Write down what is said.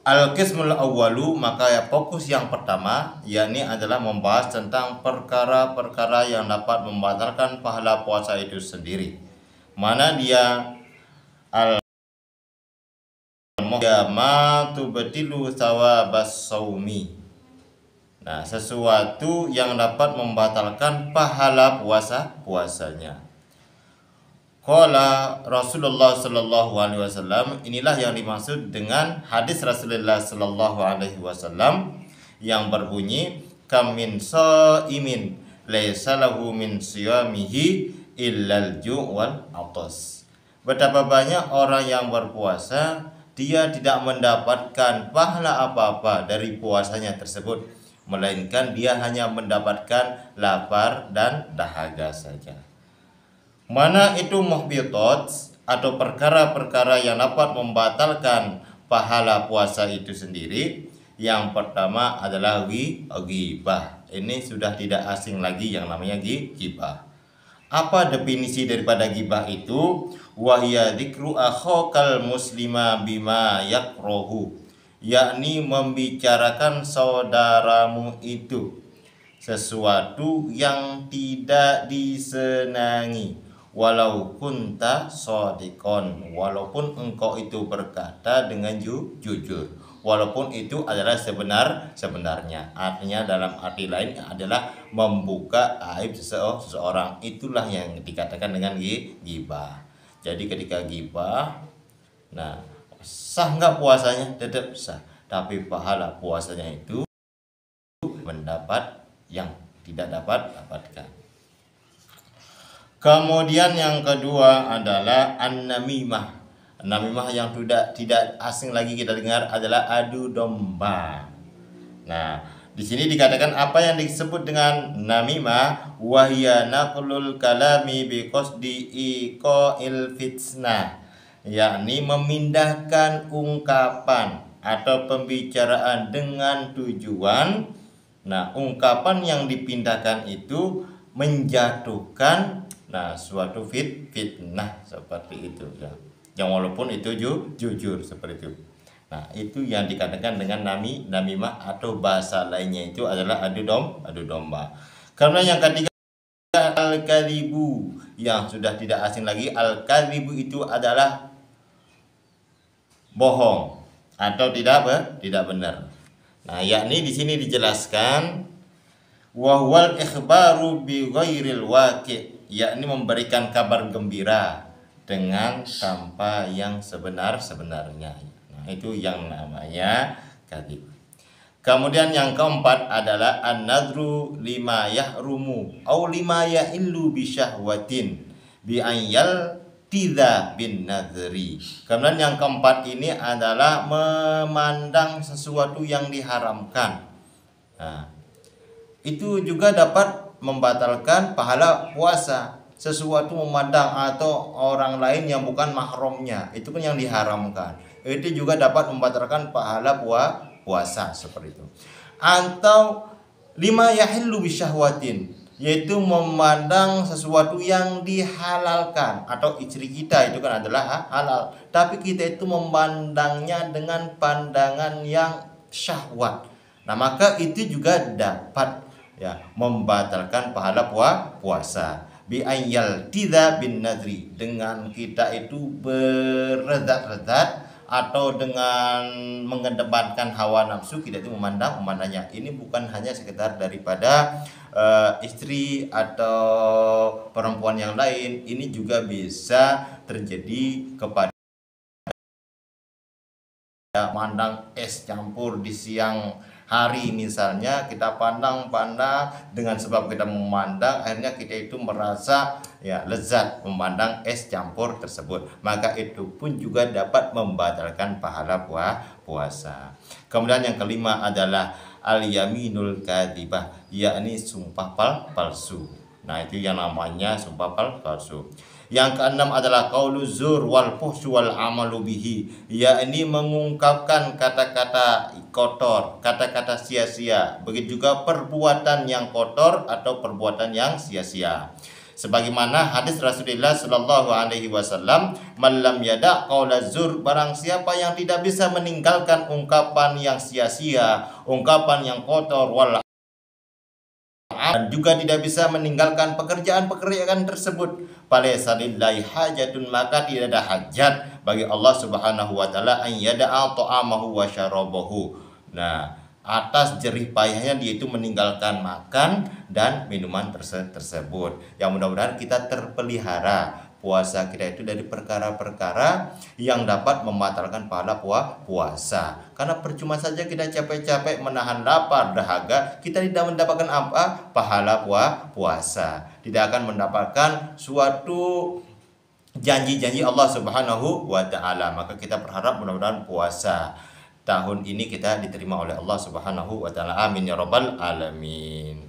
Al-qismul awwalu, maka ya fokus yang pertama yakni adalah membahas tentang perkara-perkara yang dapat membatalkan pahala puasa itu sendiri. Mana dia ma tubtilu thawabas saumi. Nah, sesuatu yang dapat membatalkan pahala puasanya. Qala Rasulullah sallallahu alaihi wasallam, inilah yang dimaksud dengan hadis Rasulullah sallallahu alaihi wasallam yang berbunyi kam min shaimin laisa lahu min siyamihi illal ju' wal atas. Betapa banyak orang yang berpuasa, dia tidak mendapatkan pahala apa-apa dari puasanya tersebut, melainkan dia hanya mendapatkan lapar dan dahaga saja. Mana itu muhbitat atau perkara-perkara yang dapat membatalkan pahala puasa itu sendiri? Yang pertama adalah ghibah. Ini sudah tidak asing lagi yang namanya ghibah. Apa definisi daripada ghibah itu? Wa hiya dzikru akhakal muslima bima yakrahu, yakni membicarakan saudaramu itu sesuatu yang tidak disenangi, walau kunta shadiqon, walaupun engkau itu berkata dengan jujur, walaupun itu adalah sebenarnya. Artinya dalam arti lain adalah membuka aib seseorang. Itulah yang dikatakan dengan ghibah. Jadi ketika ghibah, nah, sah nggak puasanya? Tetap sah, tapi pahala puasanya itu mendapat yang tidak dapat dapatkan. Kemudian yang kedua adalah an-namimah. Namimah yang tidak asing lagi kita dengar adalah adu domba. Nah, di sini dikatakan apa yang disebut dengan namimah, wahya naqlul kalami bi qasdi iqa'il fitnah, yakni memindahkan ungkapan atau pembicaraan dengan tujuan, nah, ungkapan yang dipindahkan itu menjatuhkan suatu fitnah seperti itu ya. Yang walaupun itu jujur seperti itu. Nah, itu yang dikatakan dengan namimah atau bahasa lainnya itu adalah adu domba. Karena yang ketiga al-kadzibu, yang sudah tidak asing lagi. Al-kadzibu itu adalah bohong atau tidak benar. Nah, yakni di sini dijelaskan wahwal ikhbaru bi ghairil waqi', yakni memberikan kabar gembira dengan tanpa yang sebenarnya. Nah, itu yang namanya kadzib. Kemudian yang keempat adalah an-nadru lima yahrumu au lima yahillu bi syahwatin bi ayyal tidza bin nadri. Kemudian yang keempat ini adalah memandang sesuatu yang diharamkan. Nah, itu juga dapat membatalkan pahala puasa. Sesuatu memandang atau orang lain yang bukan mahramnya, itu kan yang diharamkan, itu juga dapat membatalkan pahala puasa seperti itu. Atau lima yahillu bisyahwatin, yaitu memandang sesuatu yang dihalalkan, atau istri kita itu kan adalah halal, tapi kita itu memandangnya dengan pandangan yang syahwat. Nah, maka itu juga dapat membatalkan pahala puasa. Bi ayyal tidza bin nadri, dengan kita itu beredat-redat atau dengan mengedepankan hawa nafsu, kita itu memandangnya. Ini bukan hanya sekedar daripada istri atau perempuan yang lain, ini juga bisa terjadi kepada mandang es campur di siang hari, misalnya kita pandang dengan sebab kita memandang, akhirnya kita itu merasa lezat memandang es campur tersebut, maka itu pun juga dapat membatalkan pahala puasa. Kemudian yang kelima adalah al-yaminul kadzibah, yakni sumpah palsu. Nah, itu yang namanya sumpah palsu. Yang keenam adalah qaulu zur wal fuhsy wal amalu bihi, yakni mengungkapkan kata-kata kotor, kata-kata sia-sia, begitu juga perbuatan yang kotor atau perbuatan yang sia-sia. Sebagaimana hadis Rasulullah Shallallahu Alaihi Wasallam, "Malam yada qaula zur," barang siapa yang tidak bisa meninggalkan ungkapan yang sia-sia, ungkapan yang kotor, wal dan juga tidak bisa meninggalkan pekerjaan-pekerjaan tersebut, falaysa lillahi hajatun, maka tidak ada hajat bagi Allah Subhanahu wa taala an yada'a ta'amahu wa syarabahu. Nah, atas jerih payahnya dia itu meninggalkan makan dan minuman tersebut. Yang mudah-mudahan kita terpelihara puasa kita itu dari perkara-perkara yang dapat membatalkan pahala puasa. Karena percuma saja kita capek-capek menahan lapar dahaga, kita tidak mendapatkan apa? Pahala puasa. Tidak akan mendapatkan suatu janji-janji Allah Subhanahu wa taala. Maka kita berharap mudah-mudahan puasa tahun ini kita diterima oleh Allah Subhanahu wa taala. Amin ya rabbal alamin.